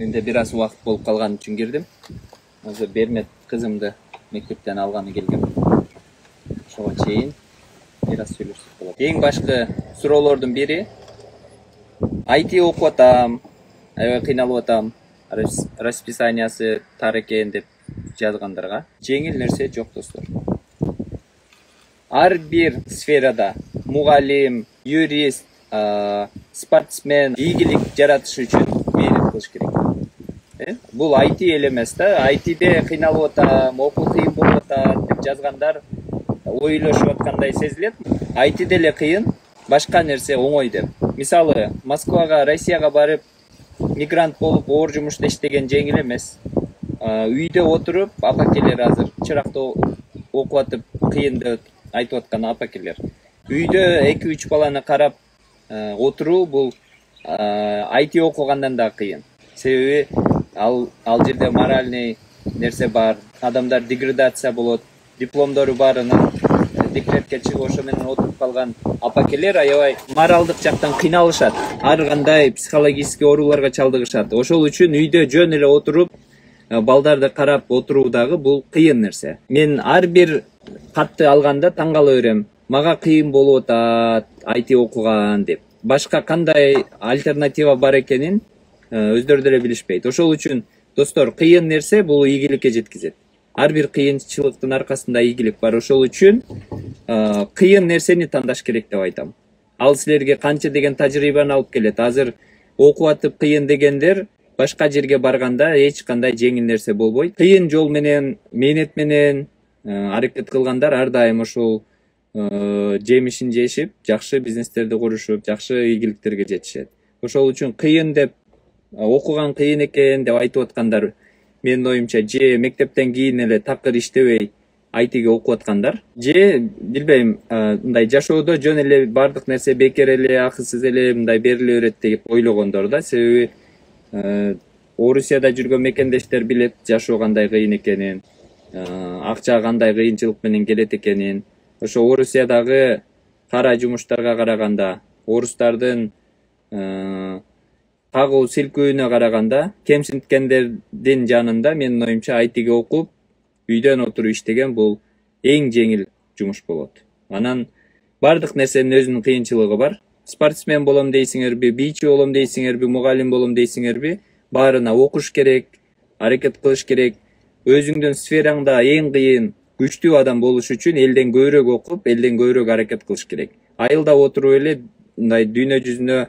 Менде бир аз убакыт болуп калган үчүн кирдим. Азыр Бермет кызымды мектептен алганы келгем. Ошого чейин бир аз сүйлөшсөк болот. Эң башкы суроолордун бири IT окуп атам, аябай кыйналып атам. Расписаниясы тар экен деп жазгандарга жеңил нерсе жок достор. Ар бир сферада мугалим, юрист, спортсмен ийгилик жаратыш үчүн мээнет кылыш керек. Бул IT эле эмес да. ITде кыйналып атам, окуу кыйын болуп атат деп жазгандар ойлошуп аткандай сезилет. ITде эле кыйын, башка нерсе оңой деп. Мисалы, Москвага, Россияга барып мигрант болуп оор жумушта иштеген жеңил эмес. Үйдө отуруп, апакелер азыр чыракта окуп атып кыйын деп айтып аткан апакелер. Үйдө 2-3 баланы карап отуруу бул IT окугандан да кыйын. Себеби ал жерде моральный нерсе бар, адамдар деградация болот, дипломдору бар, анан декретке чыгып ошо менен отуруп калган апакелер аябай моралдык жактан кыйналышат. Ар кандай психологический ооруларга чалдыгышат. Ошол үчүн үйдө жөн эле отуруп балдарды карап отуруу дагы бул кыйын нерсе. Мен ар бир катты алганда таң кала берем. Мага кыйын болуп атат IT окуган деп. Башка кандай альтернатива бар экенин өздөрү деле билишпейт. Ошол үчүн достор, кыйын нерсе бул ийгиликке жеткизет. Ар бир кыйынчылыктын аркасында ийгилик бар. Ошол үчүн кыйын нерсени тандаш керек деп айтам. Ал силерге канча деген тажрыйбаны алып келет. Азыр окуп атып кыйын дегендер башка жерге барганда эч кандай жеңил нерсе болбойт. Кыйын жол менен, мээнет менен аракет кылгандар ар дайым ошол жемишин жешип, жакшы бизнестерди курушуп, жакшы ийгиликтерге жетишет. Ошол үчүн кыйын деп окуган кыйын экен деп айтып аткандар, менин оюмча, же мектептен кийин эле такыр иштебей ITге окуп аткандар, же билбейм, мындай жашоодо жөн эле бардык нерсе бекер эле, акысыз эле мындай бериле берет деп ойлогондор да. Себеби Орусияда жүргөн мекендештер билет жашоо кандай кыйын экенин, акча кандай кыйынчылык менен келет экенин. Ошо Орусиядагы кара жумуштарга караганда, орустардын кагуу силкүүнө караганда, кемсинткендердин жанында менин оюмча ITге окуп, үйдөн отуруп иштеген бул эң жеңил жумуш болот. Анан бардык нерсенин өзүнүн кыйынчылыгы бар. Спортсмен болом дейсиңерби, бийчи болом дейсиңерби, мугалим болом дейсиңерби, баарына окуш керек, аракет кылыш керек. Өзүңдүн сфераңда эң кыйын, күчтүү адам болуш үчүн элден көбүрөөк окуп, элден көбүрөөк аракет кылыш керек. Айылда отуруп эле мындай дүйнө жүзүнө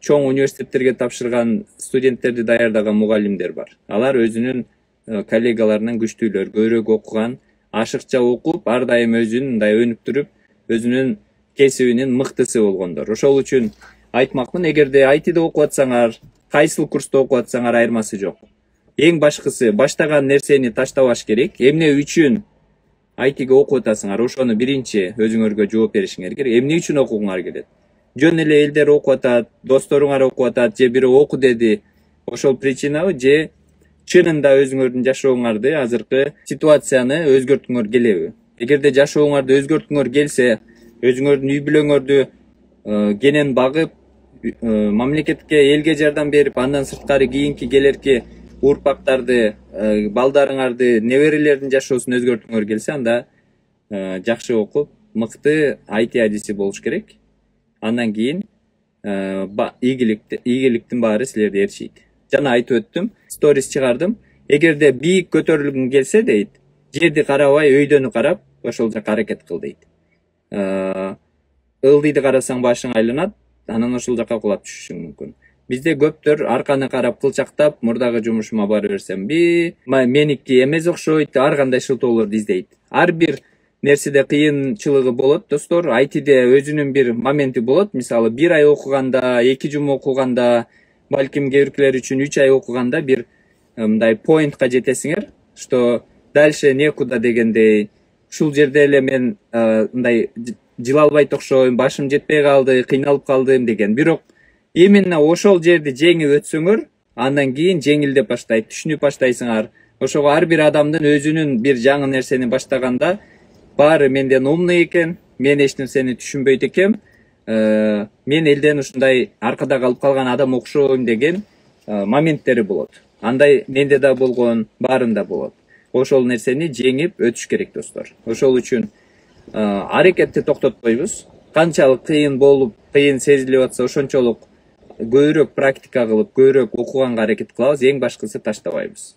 чоң университеттерге тапшырган студенттерди даярдаган мугалимдер бар. Алар өзүнүн коллегаларынан күчтүүлөр, көбүрөөк окуган, ашыкча окуп, ар дайым өзүн мындай өнүктүрүп, өзүнүн кесибинин мыктысы болгондор. Ошол үчүн айтмакмын, эгерде ITде окуп атсаңар, кайсыл курста окуп атсаңар айырмасы жок. Эң башкысы баштаган нерсени таштабаш керек. Эмне үчүн ITге окуп атасыңар, ошону биринчи өзүңөргө жооп беришиңер керек. Эмне үчүн окугуңар келет? Жөн эле элдер окуп атат, досторуңар окуп атат, же бирөө оку деди, ошол причинабы, же чынында өзүңөрдүн жашооңарды, азыркы ситуацияны өзгөрткүңөр келеби? Эгерде жашооңарды өзгөрткүңөр келсе, өзүңөрдүн үй бүлөңөрдү кенен багып, мамлекетке, элге жардам берип, андан сырткары кийинки келерки урпактарды, балдарыңарды, неберелердин жашоосун өзгөрткүңөр келсе, анда жакшы окуп, мыкты IT адиси болуш керек. Андан кийин ийгиликтин баары силерди ээрчийт. Жана айтып өттүм, сторис чыгардым. Эгерде бийик көтөрүлгүң келсе дейт, жерди карабай, өйдөнү карап, ошол жака аракет кыл дейт. Ылдыйды карасаң башың айланат, анан ошол жака кулап түшүшүң мүмкүн. Бизде көптөр арканы карап кылчактап, мурдагы жумушума бара берсем, меники эмес окшойт, ар кандай шылтоолорду издейт. Ар бир нерседе кыйынчылыгы болот, достор. ITде өзүнүн бир моменти болот. Мисалы, 1 ай окуганда, 2 жума окуганда, балким кээ биркилер үчүн 3 ай окуганда бир мындай поинтка жетесиңер, что дальше некуда дегендей. Ушул жерде эле мен мындай жылалбайт окшойм, башым жетпей калды, кыйналып калдым деген. Бирок именно ошол жерди жеңип өтсөңөр, андан кийин жеңилдеп баштайт, түшүнүп баштайсыңар. Ошого ар бир адамдын өзүнүн бир жаңы нерсени баштаганда, баары менден умный экен, мен эч нерсени түшүнбөйт экем, мен элден ушундай аркада калып калган адам окшойм деген моменттери болот. Андай менде да болгон, баарында болот. Ошол нерсени жеңип өтүш керек достор. Ошол үчүн аракетти токтотпойбуз. Канчалык кыйын болуп, кыйын сезилип атса, ошончолук көбүрөөк практика кылып, көбүрөөк окуганга аракет кылабыз. Эң башкысы таштабайбыз.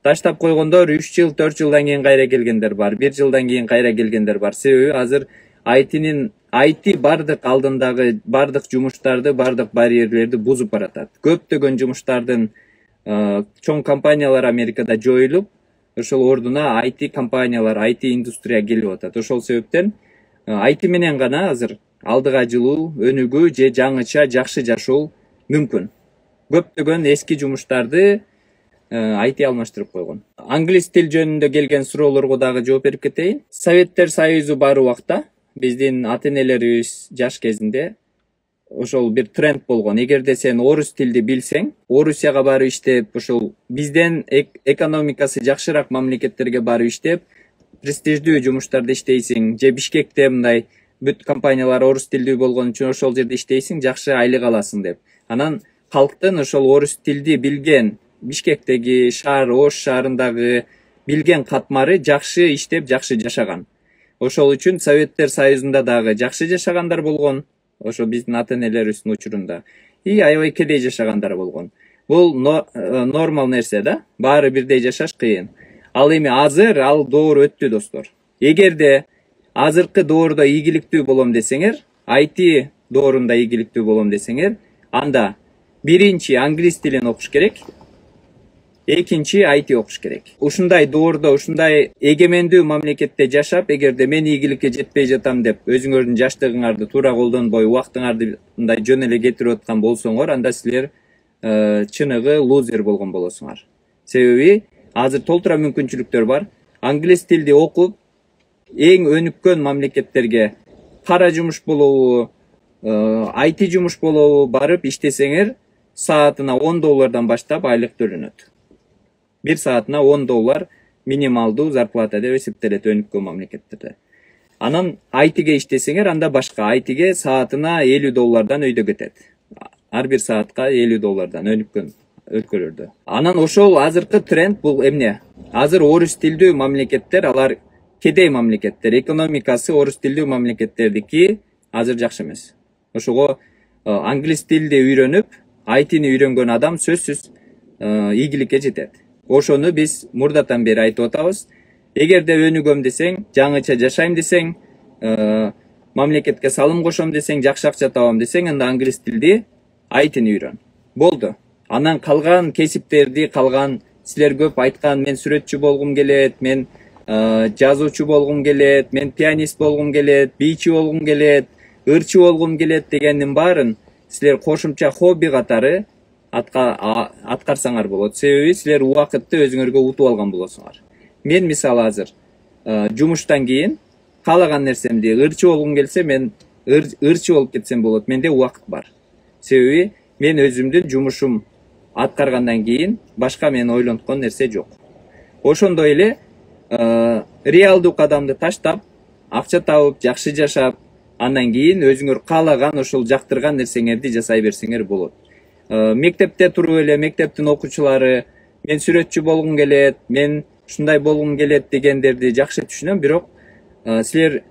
Таштап койгондор 3 жыл, 4 жылдан кийин кайра келгендер бар, 1 жылдан кийин кайра келгендер бар. Себеби азыр IT бардык алдындагы бардык жумуштарды, бардык барьерлерди бузуп баратат. Көптөгөн жумуштардын чоң компаниялар Америкада жоюлуп, ошол ордуна IT компаниялар, IT индустрия келип атат. Ошол себептен IT менен гана азыр алдыга жылуу, өнүгүү же жаңыча жакшы жашоо мүмкүн. Көптөгөн эски жумуштарды IT алмаштырып койгон. Англис тил жөнүндө келген суроолорго дагы жооп берип кетейин. Советтер Союзу бар убакта биздин ата-энелерибиз жаш кезинде ошол бир тренд болгон. Эгерде сен орус тилди билсең, Орусияга барып иштеп, ошол бизден экономикасы жакшыраак мамлекеттерге барып иштеп, престиждүү жумуштарда иштейсиң, же Бишкекте мындай бүт компаниялар орус тилдүү болгон үчүн ошол жерде иштейсиң, жакшы айлык аласың деп. Анан калктын ошол орус тилди билген Бишкектеги шаар, Ош шаарындагы билген катмары жакшы иштеп, жакшы жашаган. Ошол үчүн Советтер Союзунда дагы жакшы жашагандар болгон. Ошо биздин ата-энелерибиздин учурунда. Аябай кедей жашагандар болгон. Бул нормал нерсе да. Баары бирдей жашаш кыйын. Ал эми азыр ал доор өттү достор. Эгерде азыркы доордо ийгиликтүү болом десеңер, IT доорунда ийгиликтүү болом десеңер, анда биринчи англис тилин окуш керек. Экинчи IT окуш керек. Ушундай доордо, ушундай эгемендүү мамлекетте жашап, эгерде мен ийгиликке жетпей жатам деп, өзүңөрдүн жаштыгыңарды туура колдонбой, убактыңарды мындай жөн эле кетирип аткан болсоңор, анда силер чыныгы лузер болгон болосуңар. Себеби азыр толтура мүмкүнчүлүктөр бар. Англис тилди окуп, эң өнүккөн мамлекеттерге кара жумуш болобу, IT жумуш болобу барып иштесеңер, саатына $10 баштап айлык төлөнөт. Bir saatine $10 минималдуу зарплата деп эсептелет өнүккөн мамлекеттерде. Анан IT'ге иштесеңер, анда башка. IT'ге саатына $50 өйдө кетет. Ар бир саатка $50 өнүккөн өлкөлөрдө. Анан ошол азыркы тренд бул эмне? Азыр орус тилдүү мамлекеттер, алар кедей мамлекеттер, экономикасы орус тилдүү мамлекеттердики азыр жакшы эмес. Ошого англис тилди үйрөнүп, IT'ни үйрөнгөн адам сөзсүз ийгиликке жетет. Ошону биз мурдатан бери айтып атабыз. Эгерде өнүгөм десең, жаңыча жашайм десең, мамлекетке салым кошом десең, жакшы акча табам десең, анда англис тилди, IT-ни үйрөн. Болду. Анан калган кесиптерди, калган силер көп айткан, мен сүрөтчү болгум келет, мен жазуучу болгум келет, мен пианист болгум келет, бийчи болгум келет, ырчы болгум келет дегендин баарын силер кошумча хобби катары аткарсаңар болот. Себеби силер убакытты өзүңөргө утуп алган болосуңар. Мен мисалы азыр жумуштан кийин каалаган нерсемди ырчы болгум келсе, мен ырчы болуп кетсем болот. Менде убакыт бар. Себеби мен өзүмдүн жумушум аткаргандан кийин башка мен ойлонткон нерсе жок. Ошондой эле реалдуу кадамды таштап, акча табып, жакшы жашап, андан кийин өзүңөр каалаган, ошол жактырган нерсеңерди жасай берсеңер болот. Мектепте туруп эле мектептин окуучулары мен сүрөтчү болгум келет, мен ушундай болгум келет дегендерди жакшы түшүнөм, бирок силер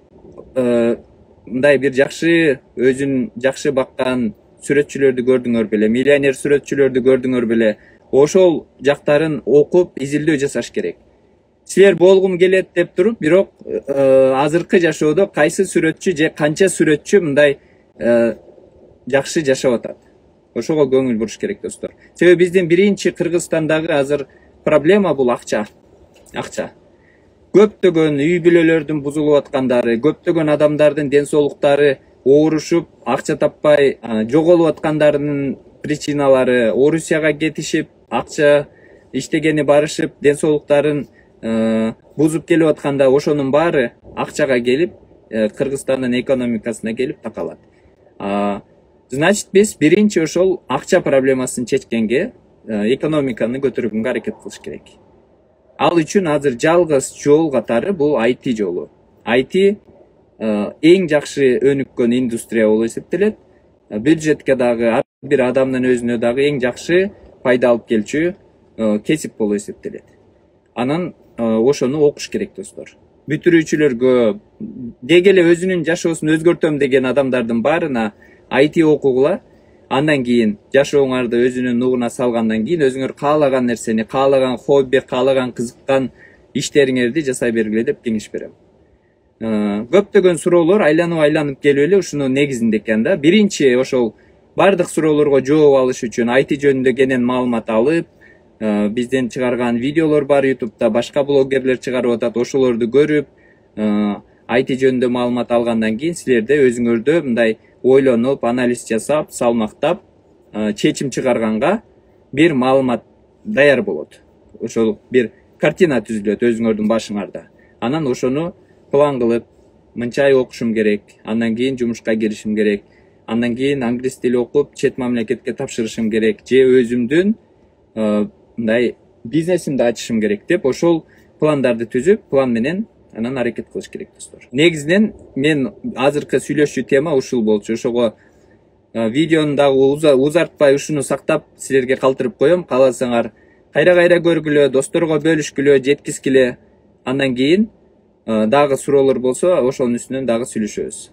мындай бир жакшы өзүн жакшы баккан сүрөтчүлөрдү көрдүңөр беле, миллионер сүрөтчүлөрдү көрдүңөр беле, ошол жактарын окуп изилдөө жасаш керек. Силер болгум келет деп туруп, бирок азыркы жашоодо кайсы сүрөтчү же канча сүрөтчү мындай жакшы жашап атат. Ошого көңүл буруш керек достор. Себеби биздин биринчи Кыргызстандагы азыр проблема бул акча. Акча. Көптөгөн үй бүлөлөрдүн бузулуп аткандары, көптөгөн адамдардын ден соолуктары оорушуп, акча таппай жоголуп аткандарынын причиналары, Орусияга кетишип, акча иштегени барышып, ден соолуктарын бузуп келип атканда, ошонун баары акчага келип, Кыргызстандын экономикасына келип такалат. Значит, биз биринчи ошол акча проблемасын чечкенге, экономиканы көтөргөнгө аракет кылыш керек. Ал үчүн азыр жалгыз жол катары бул IT жолу. IT эң жакшы өнүккөн индустрия болуп эсептелет. Бюджетке дагы ар бир адамдын өзүнө дагы эң жакшы пайда алып келчү кесип болуп эсептелет. Анан ошону окуш керек достор. Бүтүрүүчүлөргө деги эле өзүнүн жашоосун өзгөртөм деген адамдардын баарына IT окугула. Андан кийин жашооңарды өзүнүн нугуна салгандан кийин өзүңөр каалаган нерсени, каалаган хобби, каалаган кызыккан иштериңерди жасай бергиле деп кеңеш берем. Көптөгөн суроолор айланып келип эле ушунун негизинде экен да. Биринчи ошол бардык суроолорго жооп алыш үчүн IT жөнүндө кенен маалымат алып, бизден чыгарган видеолор бар YouTube'да, башка блогерлер чыгарып атат, ошолорду көрүп, IT жөнүндө маалымат алгандан кийин силерде өзүңөрдө мындай ойлонуп, анализ жасап, салмактап, чечим чыгарганга бир маалымат даяр болот. Ошол бир картина түзүлөт өзүңөрдүн башыңарда. Анан ошону план кылып, мынча ай окушум керек, андан кийин жумушка киришим керек, андан кийин англис тили окуп, чет мамлекетке тапшырышым керек, же өзүмдүн мындай бизнесимди ачышым керек деп, ошол пландарды түзүп, план менен анан аракет кылыш керек достор. Негизинен мен азыркы сүйлөшчү тема ушул болчу. Ошого видеону дагы узартпай ушуну сактап силерге калтырып коем. Кааласаңар кайра көргүлө, досторго бөлүшкүлө, жеткизгиле. Андан кийин дагы суроолор болсо ошонун үстүнөн дагы сүйлөшөбүз.